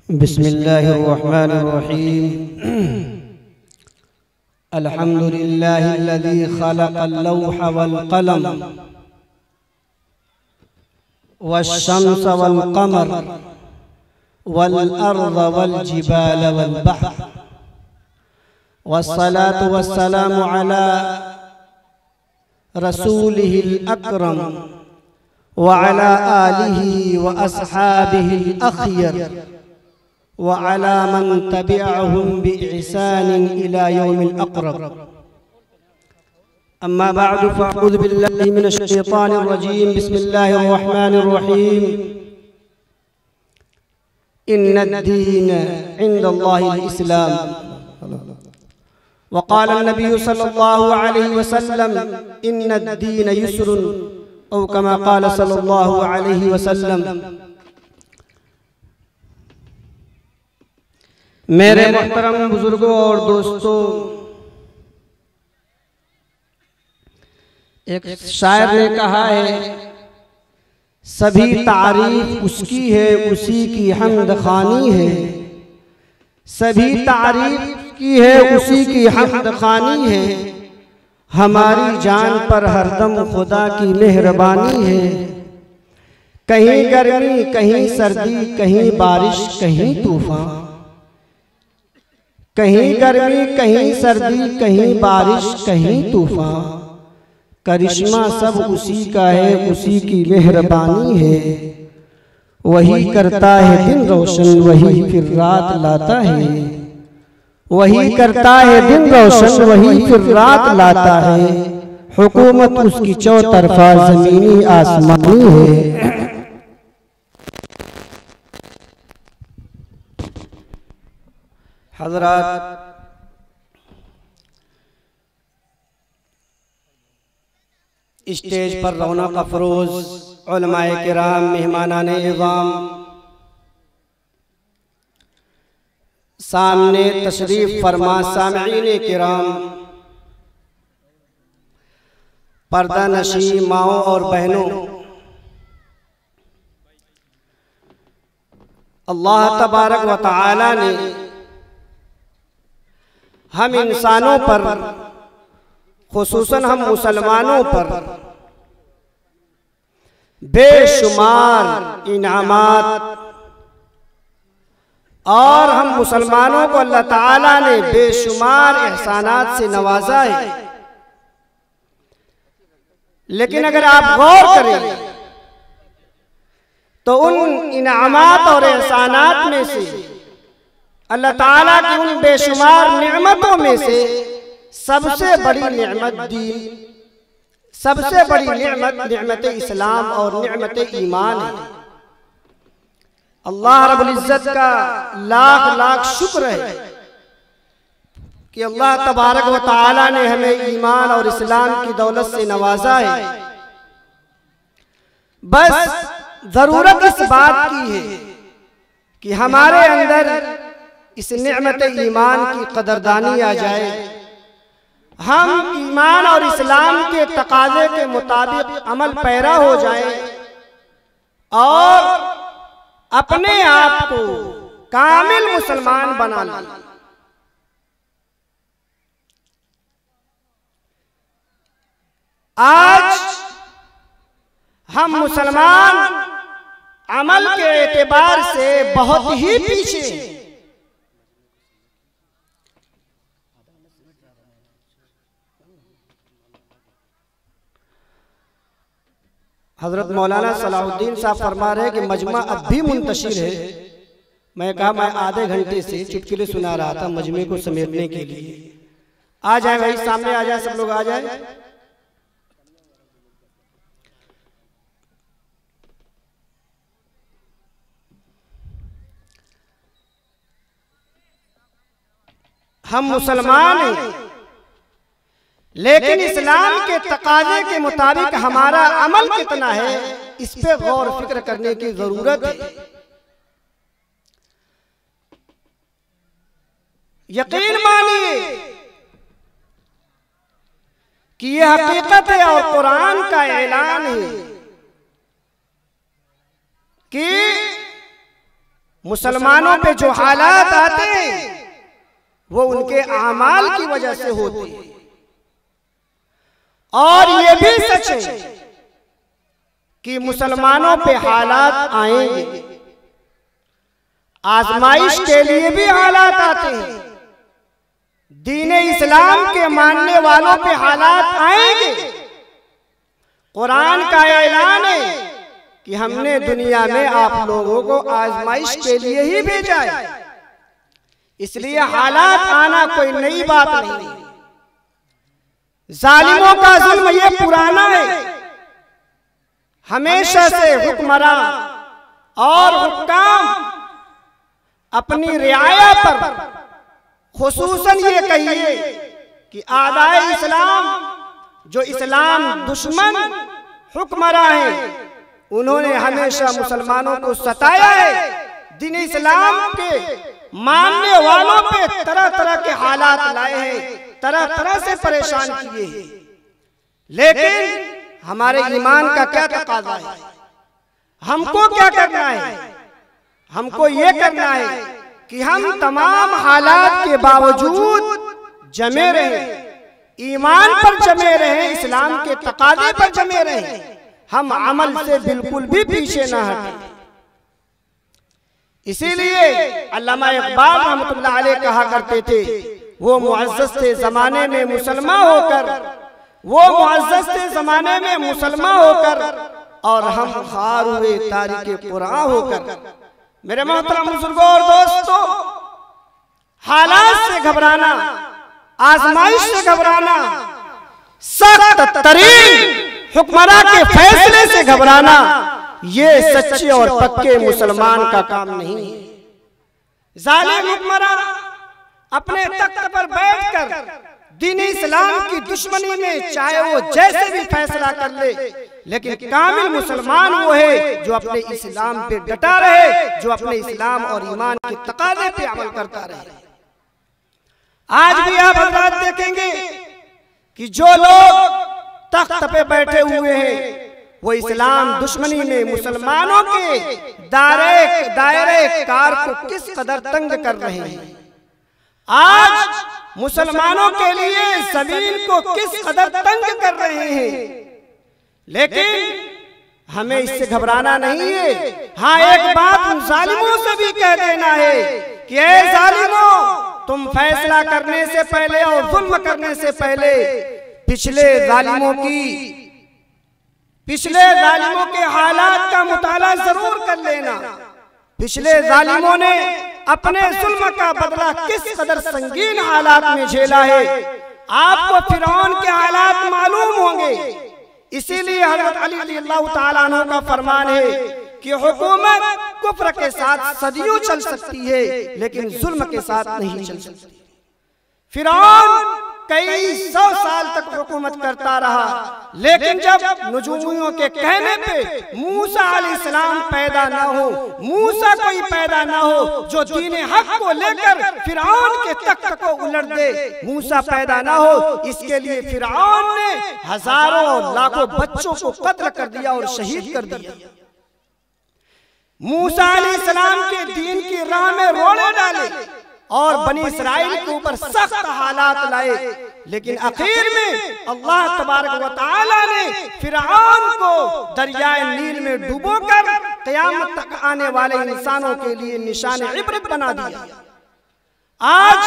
बिस्मिल्लाहिर्रहमानिर्रहीम। अल्हम्दुलिल्लाहिल्लज़ी खलक़ल लौह वल क़लम वश्शम्स वल क़मर वल अर्ज़ वल जिबाल वल बहर वस्सलातु वस्सलामु अला रसूलिहिल अकरम व अला आलिहि व अस्हाबिहिल अख़ियर व अला मन तबिअहुम बिइहसान इला यौमिल अक़रब। अम्मा बअदु फ़अऊज़ु बिल्लाहि मिनश शैतानिर रजीम। बिस्मिल्लाहिर रहमानिर रहीम। इन्नद-दीन इंदल्लाहिल इस्लाम। व क़ाल नबी सल्लल्लाहु अलैहि वसल्लम इन्नद-दीन युस्रुन औ कमा क़ाल सल्लल्लाहु अलैहि वसल्लम। मेरे मोहतरम बुजुर्गों और दोस्तों, एक शायर ने कहा है, सभी तारीफ उसकी है, उसी की हम्द खानी है। सभी तारीफ की है, उसी की हम्द खानी है। हमारी जान पर हरदम खुदा की मेहरबानी है। कहीं गर्मी, कहीं सर्दी, कहीं बारिश, कहीं तूफान। कहीं गर्मी, कहीं सर्दी, कहीं बारिश, कहीं तूफान। करिश्मा सब उसी का है, उसी की मेहरबानी है। वही करता है दिन रोशन, वही फिर रात लाता है। वही करता है दिन रोशन, वही फिर रात लाता है। हुकूमत उसकी चौतरफा ज़मीनी आसमानी है। हज़रात, स्टेज पर रौनक अफरोज उलमाए किराम, मेहमानाने इज़ाम, सामने तशरीफ फरमा सामईने किराम, पर्दा नशी माओ और बहनों, अल्लाह तबारक व तआला ने हम इंसानों पर, खुसूसन हम मुसलमानों पर बेशुमार इनामात, और हम मुसलमानों को अल्लाह ताला ने बेशुमार एहसानात से नवाजा है। लेकिन अगर आप गौर करें तो उन इनामात और एहसानात में से, अल्लाह ताला की उन बेशुमार नेमतों में से सबसे बड़ी नेमत दीन, सबसे बड़ी नेमत नेमत इस्लाम और नेमत ईमान है। अल्लाह रब्बुल इज्जत का लाख लाख शुक्र है कि अल्लाह तबारक व तआला ने हमें ईमान और इस्लाम की दौलत से नवाजा है। बस जरूरत इस बात की है कि हमारे अंदर इस नेमत ईमान की कदरदानी आ जाए। हम ईमान और इस्लाम के तकाजे के मुताबिक अमल पैरा हो जाए और अपने आप को कामिल मुसलमान बना लें। आज हम मुसलमान अमल के एतबार से बहुत ही पीछे हैं। हजरत मौलाना सलाहुद्दीन साहब फरमा रहे कि मजमा अब भी मुंतशिर है। मैं कहा, मैं आधे घंटे से चुटकुले सुना रहा था मजमे को समेटने के लिए। आ जाए भाई, सामने आ जाए, सब लोग आ जाए। हम मुसलमान हैं, लेकिन इस्लाम के तकाजे के मुताबिक हमारा अमल कितना है, इस पे गौर फिक्र करने की जरूरत है। यकीन मानिए कि यह हकीकत है और कुरान का ऐलान है कि मुसलमानों पे जो हालात आते हैं वो उनके आमाल की वजह से होते हैं। और ये भी सच है कि मुसलमानों पे हालात आएंगे, आजमाइश के लिए भी हालात आते हैं। दीन इस्लाम के मानने वालों पे हालात आएंगे। कुरान का ऐलान है कि हमने दुनिया में आप लोगों को आजमाइश के लिए ही भेजा है, इसलिए हालात आना कोई नई बात नहीं। जालिमों का जुल्म ये पुराना है, हमेशा से हुक्मरान और हुक्काम अपनी रियाया पर, खुसूसन ये कहिए कि आदाए इस्लाम जो इस्लाम दुश्मन हुक्मरान हैं, उन्होंने हमेशा मुसलमानों को सताया है। दीन इस्लाम के मानने वालों पे तरह तरह के हालात लाए हैं, तरह तरह से परेशान किए हैं। लेकिन हमारे ईमान का क्या तकाजा है? हमको क्या करना है? हमको ये करना है कि हम तमाम हालात के बावजूद जमे रहें, ईमान पर जमे रहें, इस्लाम के तकाजे पर जमे रहें। हम अमल से बिल्कुल भी पीछे ना हटें। इसीलिए अल्लामा इकबाल रहमतुल्लाह अलैह कहा करते थे, वो मुअज़्ज़ज़ थे ज़माने में मुसलमान होकर, वो मुअज़्ज़ज़ थे ज़माने में मुसलमान होकर, और हम खार हुए तारीके कुरान होकर। मेरे मोहतरम बुजुर्गों और दोस्तों, हालात से घबराना, आजमाइश से घबराना, सख्त तरीन हुक्मरान के फैसले से घबराना, ये सच्चे और पक्के मुसलमान का काम नहीं है। जालिम हुक्मरान अपने तख्त पर बैठकर दीन इस्लाम की दुश्मनी में चाहे वो जैसे भी फैसला कर ले, लेकिन कामिल मुसलमान वो है जो अपने इस्लाम पे डटा रहे, जो अपने इस्लाम और ईमान के तकाजे पे अमल करता रहे। आज भी आप हज़रात देखेंगे कि जो लोग तख्त पे बैठे हुए हैं वो इस्लाम दुश्मनी में मुसलमानों के दायरे कार को किस कदर तंग कर रहे हैं। आज मुसलमानों के लिए ज़मीन को किस कदर तंग कर रहे हैं। लेकिन हमें इससे घबराना नहीं है। हाँ, एक बात उन जालिमों से भी कह देना है कि ऐ जालिमों, तुम फैसला करने से पहले और जुल्म करने से पहले पिछले जालिमों के हालात का मुताला जरूर कर लेना। पिछले जालिमों ने अपने जुल्म का बदला किस कदर संगीन हालात में झेला है। आपको फिरौन के हालात मालूम होंगे। इसीलिए हज़रत अली रज़ियल्लाहु ताला अन्हु का फरमान है कि हुकूमत कुफ्र के साथ सदियों चल सकती है, लेकिन जुल्म के साथ नहीं चल सकती। फिरौन कई 100 साल तक हुकूमत करता रहा, लेकिन जब नजूमियों के कहने पे मूसा अलैहिस्सलाम पैदा ना हो, मूसा कोई पैदा ना हो जो दीन हक को लेकर फिरौन के तख्त को उलट दे, मूसा पैदा ना हो, इसके लिए फिरौन ने हजारों लाखों बच्चों को कत्ल कर दिया और शहीद कर दिया। मूसा अलैहिस्सलाम के दीन की राह में रोड़े डाले और बनी इस्राइल के ऊपर सख्त हालात लाए, लेकिन आखिर में अल्लाह तबारक व तआला ने फिरऔन को दरियाए नील में डुबोकर क़यामत तक आने वाले इंसानों के लिए निशान इबरत बना दिया। आज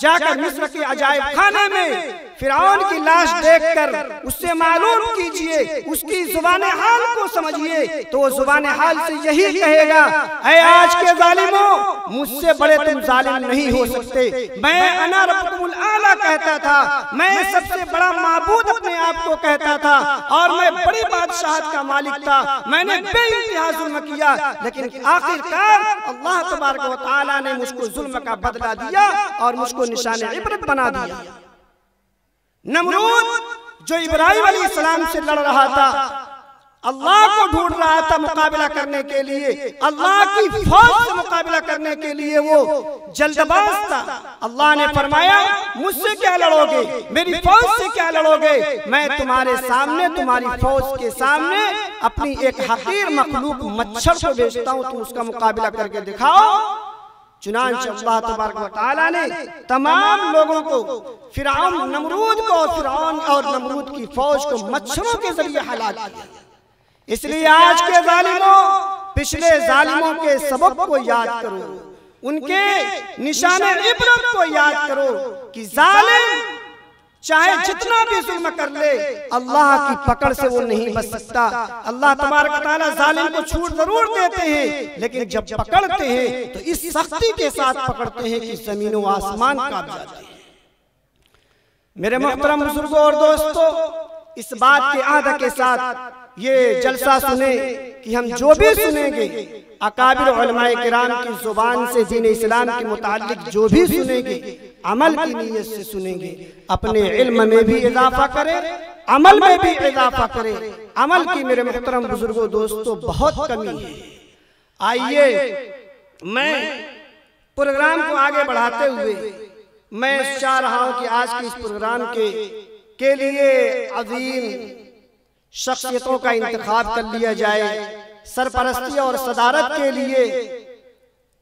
जाकर मिस्र के अजायब खाने में फिरऔन की लाश देखकर उससे मालूम कीजिए, उसकी जुबान हाल को समझिए, तो वो जुबान हाल से यही कहेगा, ऐ आज के जालिमों, मुझसे बड़े तुम जालिम नहीं हो सकते। मैं अना रब्बुकुमुल आला कहता था, मैं सबसे बड़ा माबूद अपने आप को कहता था, और मैं बड़ी बादशाहत का मालिक था। मैंने बेइंतहा जुल्म किया, लेकिन आखिरकार अल्लाह तबारक व तआला ने मुझको जुल्म का बदला दिया और मुझको निशान इबरत बना दिया। नमरूद जो इब्राहिम अलैहिस्सलाम से लड़ रहा था, अल्लाह को ढूंढ रहा था मुकाबला करने के लिए, अल्लाह की फौज से मुकाबला करने के लिए वो जल्दबाज था। अल्लाह ने फरमाया मुझसे क्या लड़ोगे, मेरी फौज से क्या लड़ोगे, मैं तुम्हारे सामने, तुम्हारी फौज के सामने अपनी एक हकीर मखलूक मच्छर को भेजता हूँ, तुम उसका मुकाबला करके दिखाओ। चुनांचे अल्लाह तबारक व तआला ने तमाम लोगों को, फिरौन, नमरूद को, फिरौन और नमरूद की फौज को मच्छरों के जरिए हलाक किया। इसलिए आज के जालिमों, पिछले जालिमों के सबक को याद करो, उनके निशाने इबरत को याद करो कि जालिम चाहे जितना भी जुल्म कर ले, अल्लाह की पकड़ से वो नहीं बच सकता। अल्लाह तबारक व तआला जालिम को छूट जरूर देते हैं, लेकिन जब पकड़ते हैं तो इस सख्ती के साथ पकड़ते हैं कि जमीन व आसमान कांप जाते हैं। मेरे मोहतरम बुजुर्गों और दोस्तों, इस बात के आदा के साथ ये जलसा सुने कि हम जो भी सुनेंगे अकाबिर उलमाए किराम की जुबान से दीन इस्लाम के मुताल्लिक जो भी सुनेंगे, अमल की नीयत से सुनेंगे। अपने इल्म में भी इजाफा करें, अमल में भी इजाफा करें। अमल की मेरे मुहतरम बुजुर्गों दोस्तों बहुत कमी है। आइए मैं प्रोग्राम को आगे बढ़ाते हुए मैं चाह रहा हूं कि आज के इस प्रोग्राम के लिए अजीम शख्सियतों का इंतखाब कर लिया जाए। सरपरस्ती और सदारत के लिए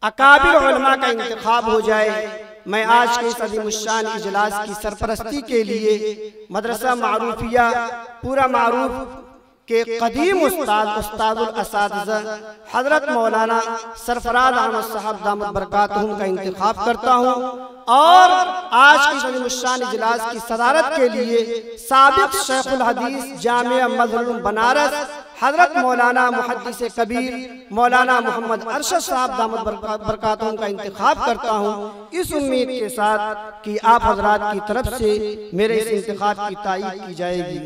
अकाबिर उलमा का इंतखाब हो जाए। मैं आज के इस अज़ीमुश्शान इजलास की सरपरस्ती के लिए मदरसा मारूफिया पूरा मारूफ के कदीम उस्तादुल असातिज़ा हजरत मौलाना सरफराज अहमद साहब दामत बरकातहुम का इंतखाब करता हूँ। और आज की अज़ीमुश्शान इजलास की सदारत के लिए साबिक़ शेखुल हदीस जामिया मज़हरुल बनारस हजरत मौलाना मुहद्दिस कबीर मौलाना मोहम्मद अरशद साहब दामत बरकातहुम का इंतखाब करता हूँ, इस उम्मीद के साथ कि आप हजरात की तरफ से मेरे इस इंतखाब की तायीद की जाएगी।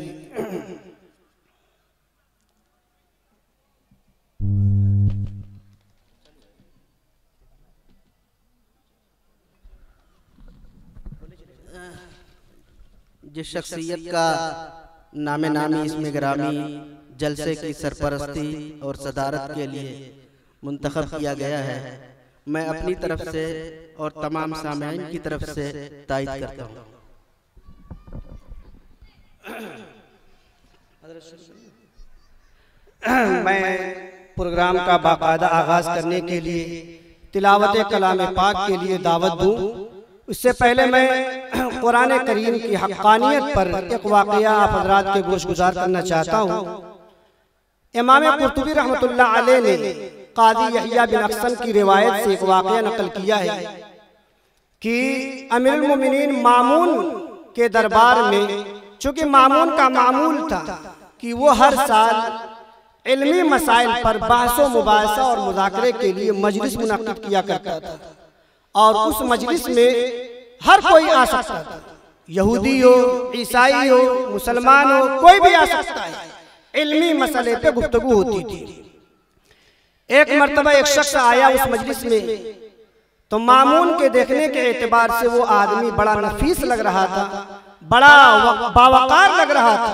जिस शख्सियत का नामे नामी इसमें ग्रामी जलसे की सरपरस्ती और सदारत के लिए मुंतखब किया गया है, मैं अपनी तरफ से और तमाम सामईन की तरफ से तायीद करता हूँ। मैं प्रोग्राम का बाकायदा आगाज करने के लिए तिलावत कलाम पाक के लिए दावत दूं, उससे पहले मैं कुरान करीम की हक़ानियत पर एक वाक़या आप हज़रात के गोश गुजार करना चाहता हूँ। इमाम कुर्तुबी रहमतुल्लाह अलैह ने काज़ी यहया बिन अक्सन की रिवायत से एक वाक़या नकल किया है कि अमीरुल मोमिनीन मामून के दरबार में, चूँकि मामून का मामूल था कि वो हर साल इल्मी मसाइल पर बहसो मुबाहसा और मुज़ाकरे के लिए मजलिस मुनक़्क़िद किया करता था, और उस मजलिस में हर कोई आ सकता था, यहूदी हो, ईसाई हो, मुसलमान हो, कोई भी आ सकता है। इल्मी मसले पे गुफ्तगू होती थी। एक मर्तबा एक शख्स आया उस मजलिस में, तो मामून के देखने के एतबार से वो आदमी बड़ा नफीस लग रहा था, बड़ा बावकार लग रहा था,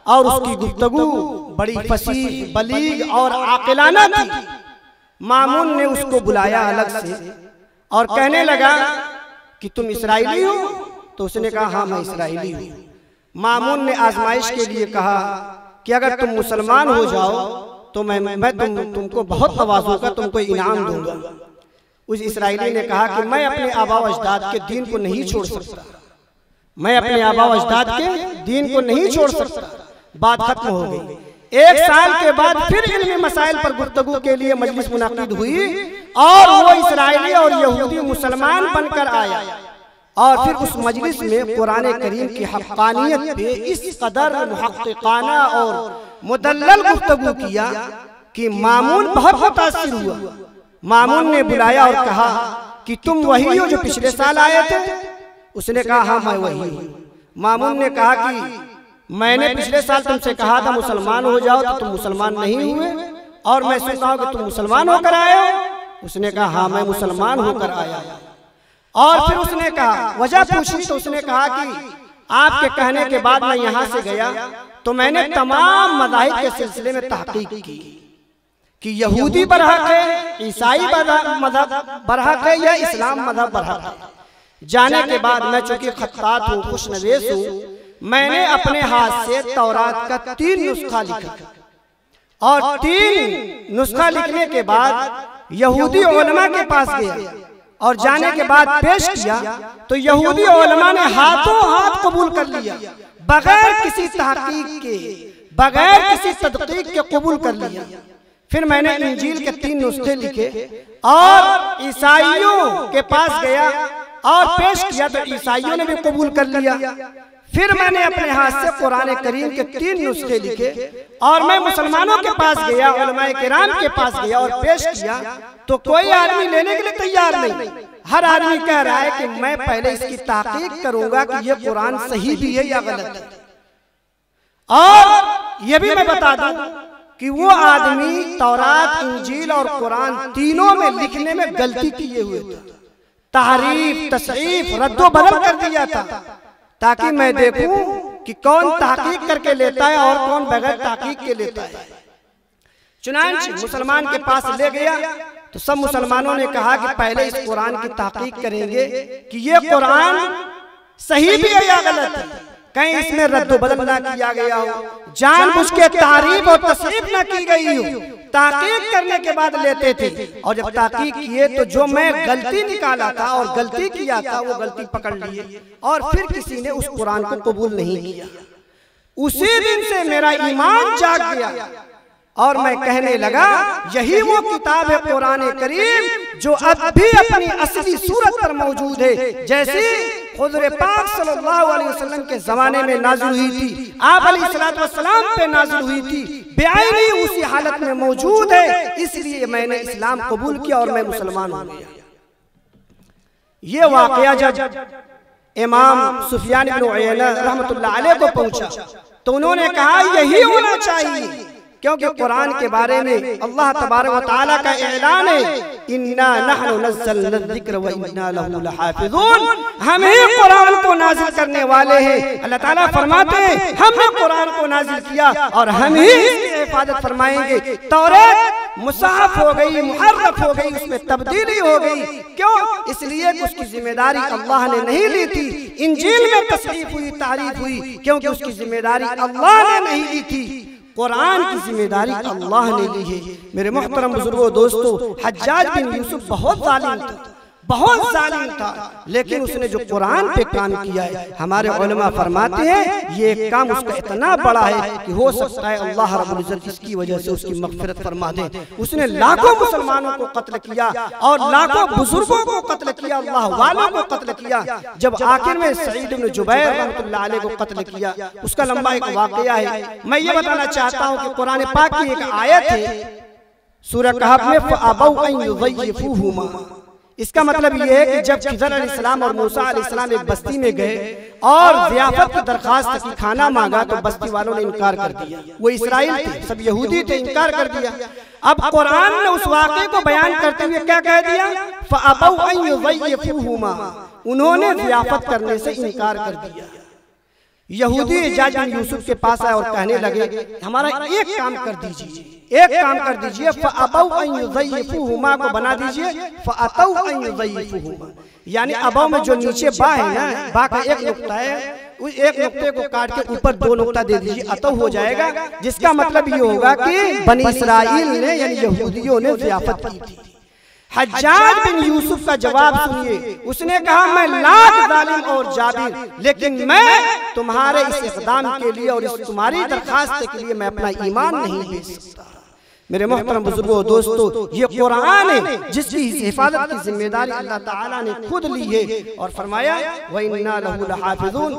और उसकी गुफ्तगू बड़ी फसीह, बलीग और आकिलाना थी। मामून ने उसको बुलाया अलग से और कहने लगा कि तुम इसराइली हो? तो उसने कहा हाँ मैं इसराइली हूँ। मामून ने आजमाइश के लिए कहा कि अगर तुम मुसलमान हो जाओ तो मैं तुमको बहुत नवाजूंगा, तुमको इनाम दूंगा। उस इसराइली ने कहा कि मैं अपने आबा व अजदाद के दीन को नहीं छोड़ सकता, मैं अपने आबा व अजदाद के दीन को नहीं छोड़ सकता। बात खत्म हो गई। एक साल के बाद फिर इल्मी मसाइल पर गुफ्तगू के लिए मजलिस मुनक़्क़िद हुई, और वो इसराइली और यहूदी मुसलमान बनकर आया, और फिर उस मजलिस में कुरान करीम की हक़ानियत पे इस कदर मुहक़्क़िक़ाना और मुदल्लल गुफ्तगू किया कि मामून बहुत मुतासिर हुआ। मामून ने बुलाया और कहा कि तुम वही हो जो पिछले साल आए थे? उसने कहा हाँ मैं वही हूँ। मामून ने कहा कि मैंने पिछले साल तुमसे कहा था मुसलमान हो जाओ, तो तुम मुसलमान नहीं हुए, और मैं सुनता हूँ कि तुम मुसलमान होकर आए हो। उसने कहा हाँ मैं मुसलमान होकर आया। और फिर उसने कहा वजह पूछी, तो उसने कहा कि आपके कहने के बाद मैं यहाँ से गया तो मैंने तमाम मज़ाहिब के सिलसिले में तहकीक की कि यहूदी बरहक है, ईसाई मज़हब बरहक है या इस्लाम मज़हब बरहक है। जाने के बाद मैं चूंकि खत्तात हूँ, खुशनवीस हूँ, मैंने अपने हाथ से तौरात का 3 नुस्खा लिखा और 3 नुस्खा लिखने के बाद यहूदी उलमा के पास गया और जाने के बाद पेश किया तो यहूदी उलमा ने हाथों हाथ कबूल कर लिया, बगैर किसी तहकीक के, बगैर किसी तदकीक के कबूल कर लिया। फिर मैंने इंजील के 3 नुस्खे लिखे और ईसाइयों के पास गया और पेश किया तो ईसाइयों ने भी कबूल कर लिया। फिर मैंने अपने हाथ से कुरान करीम के 3 नुस्खे लिखे और मैं मुसलमानों के पास गया, उलमाए किराम के पास गया और पेश किया तो कोई आदमी लेने के लिए तैयार नहीं। हर आदमी कह रहा है कि मैं पहले इसकी तहकीक करूंगा कि ये कुरान सही भी है या गलत है। और ये भी मैं बता दूं कि वो आदमी तौरात, इंजील और कुरान तीनों में लिखने में गलती किए हुए थे, तहरीफ, तसरीफ, रद्दो बदल कर दिया था, ताकि मैं देखूं कि कौन तहकीक करके लेता है और कौन बगैर तहकीक के लेता है। चुनांचे मुसलमान के पास ले गया तो सब मुसलमानों ने कहा कि पहले इस कुरान की तहकीक करेंगे कि ये कुरान सही भी है या गलत है, कहीं इसमें रद्दो बदल ना किया गया हो, जानबूझ के तारीफ और तसरीफ ना की गई हो। तहकीक करने के बाद लेते थे और जब तहकीक किए तो जो मैं गलती निकाला था और गलती किया था वो गलती पकड़ लिए और फिर किसी ने उस कुरान को कबूल नहीं किया। उसी दिन से मेरा ईमान जाग गया और मैं कहने लगा यही वो किताब है कुरान करीम जो अब भी अपनी असली सूरत पर मौजूद है, जैसे हुज़ूर पाक सल्लल्लाहु अलैहि वसल्लम के जमाने में नाज़िल हुई थी, आप अलैहिस्सलातु वस्सलाम पे नाज़िल हुई थी, बेआईनी उसी हालत में मौजूद है। इसलिए मैंने इस्लाम कबूल किया और मैं मुसलमान हो गया। ये वाक़या जब इमाम सुफियान इब्न उयैना रहमतुल्लाह अलैह को पहुंचा तो उन्होंने कहा यही होना चाहिए, क्योंकि कुरान के बारे में अल्लाह तबारक व तआला का ऐलान है, इन्ना नहनु नज़्ज़लना ज़िक्र व इन्ना लहु लहाफ़िज़ून, हम ही कुरान को नाज़िल करने वाले हैं। अल्लाह ताला फरमाते हैं हमने कुरान को नाज़िल किया और हम ही इसकी हिफाजत फरमाएंगे। तौरात मुसहफ हो गई, मुहर्रफ हो गई, उसमें तब्दीली हो गई, क्यों? इसलिए कि उसकी जिम्मेदारी अल्लाह ने नहीं ली थी। इंजील में तस्रीफ हुई, तारीफ हुई, क्योंकि उसकी जिम्मेदारी अल्लाह ने नहीं ली थी। कुरान की जिम्मेदारी अल्लाह ने ली है। मेरे मोहतरम बुजुर्गों, दोस्तों, हज्जाज बिन यूसुफ बहुत जालिम था, बहुत जालिम था, लेकिन उसने जो कुरान पे काम किया है, हमारे उलमा फरमाते हैं ये काम उसका इतना बड़ा है कि हो सकता है अल्लाह रब्बुल इज्जत इसकी वजह से उसकी मग़फ़िरत फरमा दे। उसने लाखों मुसलमानों को कत्ल किया और लाखों बुजुर्गों को कत्ल किया, अल्लाह वालों को कत्ल किया। जब आखिर में सईद इब्न जुबैर रहमतुल्लाह अलैह को कत्ल किया, उसका लंबा एक वाक़या है। मैं ये बताना चाहता हूँ कि कुरान पाक की एक आयत है सूरह कहफ में, फ़अबौ अन युज़य्यिफ़ूहुमा। इसका मतलब यह है कि जब खिज़र अलैहिस्सलाम और मूसा अलैहिस्सलाम एक बस्ती में गए और ज़ियाफ़त की दरख्वास्त की, खाना मांगा, तो बस्ती वालों ने इनकार कर दिया। वो इसराइल थे, सब यहूदी थे, इनकार कर दिया। अब कुरान ने उस वाक़े को बयान करते हुए क्या कह दिया? फ़अबौ अन युज़य्यिफ़ूहुमा, उन्होंने ज़ियाफ़त करने से इनकार कर दिया। यहूदी हज्जाज बिन यूसुफ के पास आए और कहने लगे हमारा एक काम कर दीजिए, एक काम कर दीजिए, फ़अबौ अन युज़य्यिफ़ूहुमा को बना दीजिए फ़अतौ अन युज़य्यिफ़ूहुमा। यानी अबौ में जो नीचे बा है ना, बा का एक नुक्ता है, उस एक नुक्ते को काट के ऊपर 2 नुक्ता दे दीजिए, अतौ हो जाएगा, जिसका मतलब ये होगा कि बनी इसराइल ने यानी यहूदियों ने ज़ियाफ़त की थी। हज्जाज बिन यूसुफ का जवाब सुनिए, उसने कहा मैं लाख जालिम और जाबिर, लेकिन मैं तुम्हारे इस इक़दाम के लिए और इस तुम्हारी दरखास्त के लिए मैं अपना ईमान नहीं बेच सकता। मेरे मोहतरम बुजुर्गों, दोस्तों, ये कुरान है जिसकी हिफाजत की जिम्मेदारी अल्लाह ताला ने खुद ली है और फरमाया व इन्ना लहु लहाफ़िज़ून,